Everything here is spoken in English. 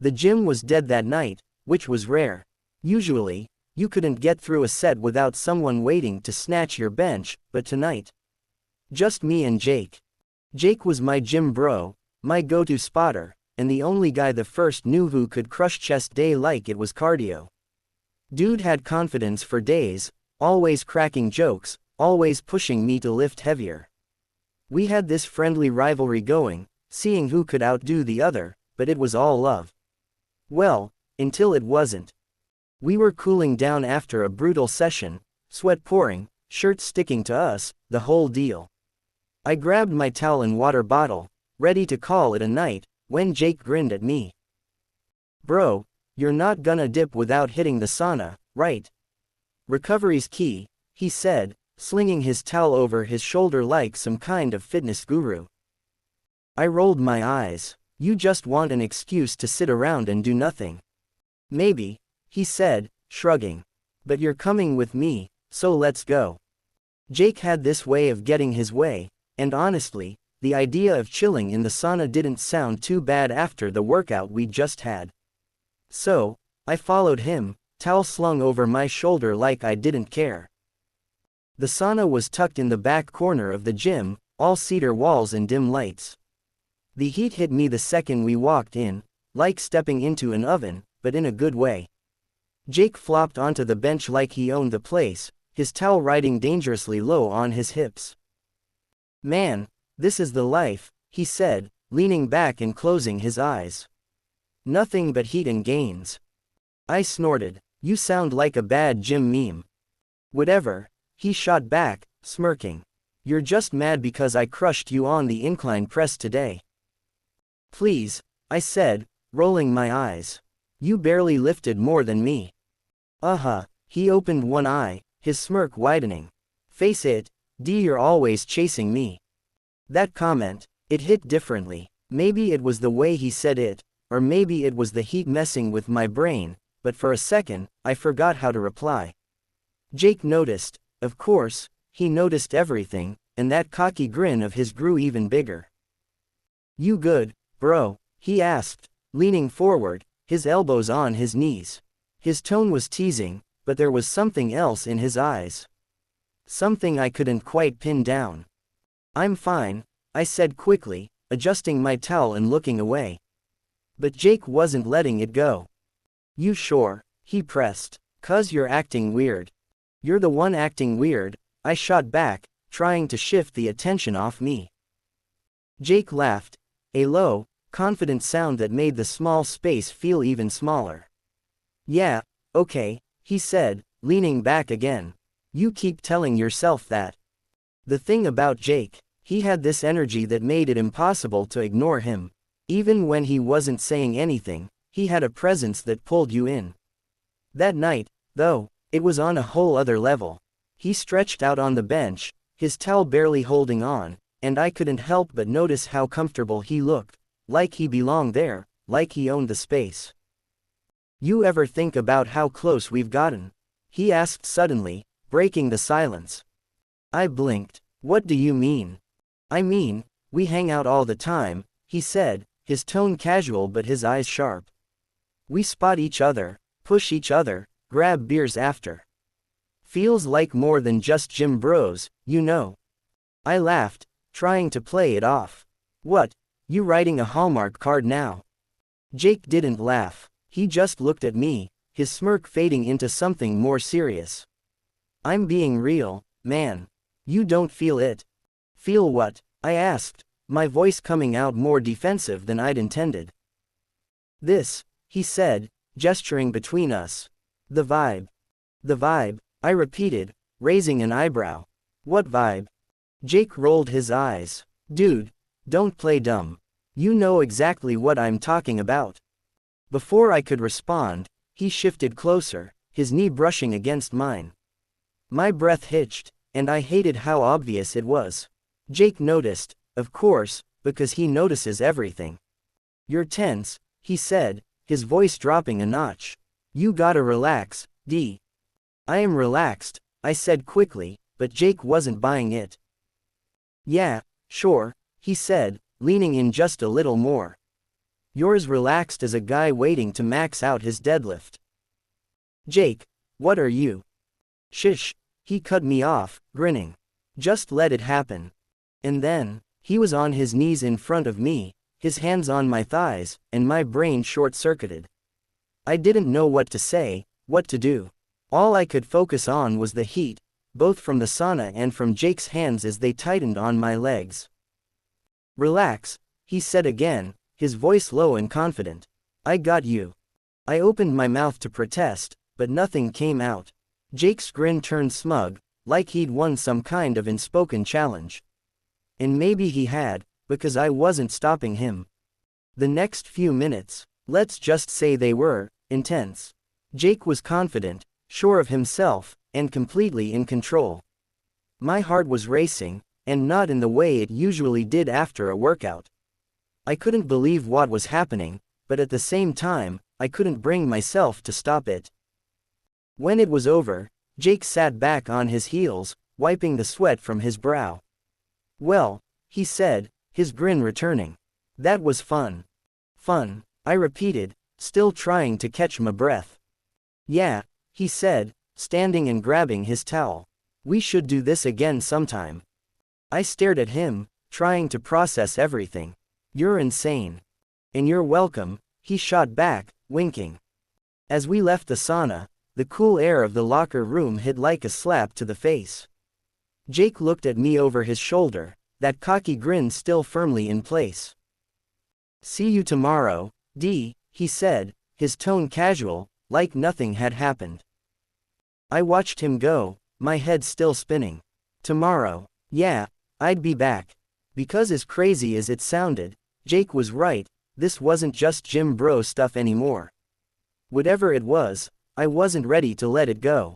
The gym was dead that night, which was rare. Usually, you couldn't get through a set without someone waiting to snatch your bench, but tonight, just me and Jake. Jake was my gym bro, my go-to spotter, and the only guy the first knew who could crush chest day like it was cardio. Dude had confidence for days, always cracking jokes, always pushing me to lift heavier. We had this friendly rivalry going, seeing who could outdo the other, but it was all love. Well, until it wasn't. We were cooling down after a brutal session, sweat pouring, shirts sticking to us, the whole deal. I grabbed my towel and water bottle, ready to call it a night, when Jake grinned at me. Bro, you're not gonna dip without hitting the sauna, right? Recovery's key, he said, slinging his towel over his shoulder like some kind of fitness guru. I rolled my eyes. You just want an excuse to sit around and do nothing. Maybe, he said, shrugging. But you're coming with me, so let's go. Jake had this way of getting his way, and honestly, the idea of chilling in the sauna didn't sound too bad after the workout we just had. So, I followed him, towel slung over my shoulder like I didn't care. The sauna was tucked in the back corner of the gym, all cedar walls and dim lights. The heat hit me the second we walked in, like stepping into an oven, but in a good way. Jake flopped onto the bench like he owned the place, his towel riding dangerously low on his hips. Man, this is the life, he said, leaning back and closing his eyes. Nothing but heat and gains. I snorted. You sound like a bad gym meme. Whatever, he shot back, smirking. You're just mad because I crushed you on the incline press today. Please, I said, rolling my eyes. You barely lifted more than me. He opened one eye, his smirk widening. Face it, D, you're always chasing me. That comment, it hit differently. Maybe it was the way he said it, or maybe it was the heat messing with my brain, but for a second, I forgot how to reply. Jake noticed, of course, he noticed everything, and that cocky grin of his grew even bigger. You good, bro? He asked, leaning forward, his elbows on his knees. His tone was teasing, but there was something else in his eyes. Something I couldn't quite pin down. I'm fine, I said quickly, adjusting my towel and looking away. But Jake wasn't letting it go. You sure? He pressed. 'Cause you're acting weird. You're the one acting weird, I shot back, trying to shift the attention off me. Jake laughed, a low, confident sound that made the small space feel even smaller. Yeah, okay, he said, leaning back again. You keep telling yourself that. The thing about Jake, he had this energy that made it impossible to ignore him. Even when he wasn't saying anything, he had a presence that pulled you in. That night, though, it was on a whole other level. He stretched out on the bench, his towel barely holding on, and I couldn't help but notice how comfortable he looked, like he belonged there, like he owned the space. You ever think about how close we've gotten? He asked suddenly, breaking the silence. I blinked. What do you mean? I mean, we hang out all the time, he said, his tone casual but his eyes sharp. We spot each other, push each other, grab beers after. Feels like more than just gym bros, you know. I laughed, trying to play it off. What? You writing a Hallmark card now? Jake didn't laugh. He just looked at me, his smirk fading into something more serious. I'm being real, man. You don't feel it. Feel what? I asked, my voice coming out more defensive than I'd intended. This, he said, gesturing between us. The vibe. The vibe, I repeated, raising an eyebrow. What vibe? Jake rolled his eyes. Dude, don't play dumb. You know exactly what I'm talking about. Before I could respond, he shifted closer, his knee brushing against mine. My breath hitched, and I hated how obvious it was. Jake noticed, of course, because he notices everything. You're tense, he said, his voice dropping a notch. You gotta relax, D. I am relaxed, I said quickly, but Jake wasn't buying it. Yeah, sure, he said, leaning in just a little more. You're as relaxed as a guy waiting to max out his deadlift. Jake, what are you? Shish, he cut me off, grinning. Just let it happen. And then, he was on his knees in front of me, his hands on my thighs, and my brain short-circuited. I didn't know what to say, what to do. All I could focus on was the heat, both from the sauna and from Jake's hands as they tightened on my legs. Relax, he said again, his voice low and confident. I got you. I opened my mouth to protest, but nothing came out. Jake's grin turned smug, like he'd won some kind of unspoken challenge. And maybe he had, because I wasn't stopping him. The next few minutes, let's just say they were intense. Jake was confident, sure of himself, and completely in control. My heart was racing, and not in the way it usually did after a workout. I couldn't believe what was happening, but at the same time, I couldn't bring myself to stop it. When it was over, Jake sat back on his heels, wiping the sweat from his brow. Well, he said, his grin returning. That was fun. Fun, I repeated, still trying to catch my breath. Yeah, he said, standing and grabbing his towel. We should do this again sometime. I stared at him, trying to process everything. You're insane. And you're welcome, he shot back, winking. As we left the sauna, the cool air of the locker room hit like a slap to the face. Jake looked at me over his shoulder, that cocky grin still firmly in place. See you tomorrow, D, he said, his tone casual, like nothing had happened. I watched him go, my head still spinning. Tomorrow, yeah, I'd be back. Because as crazy as it sounded, Jake was right, this wasn't just gym bro stuff anymore. Whatever it was, I wasn't ready to let it go.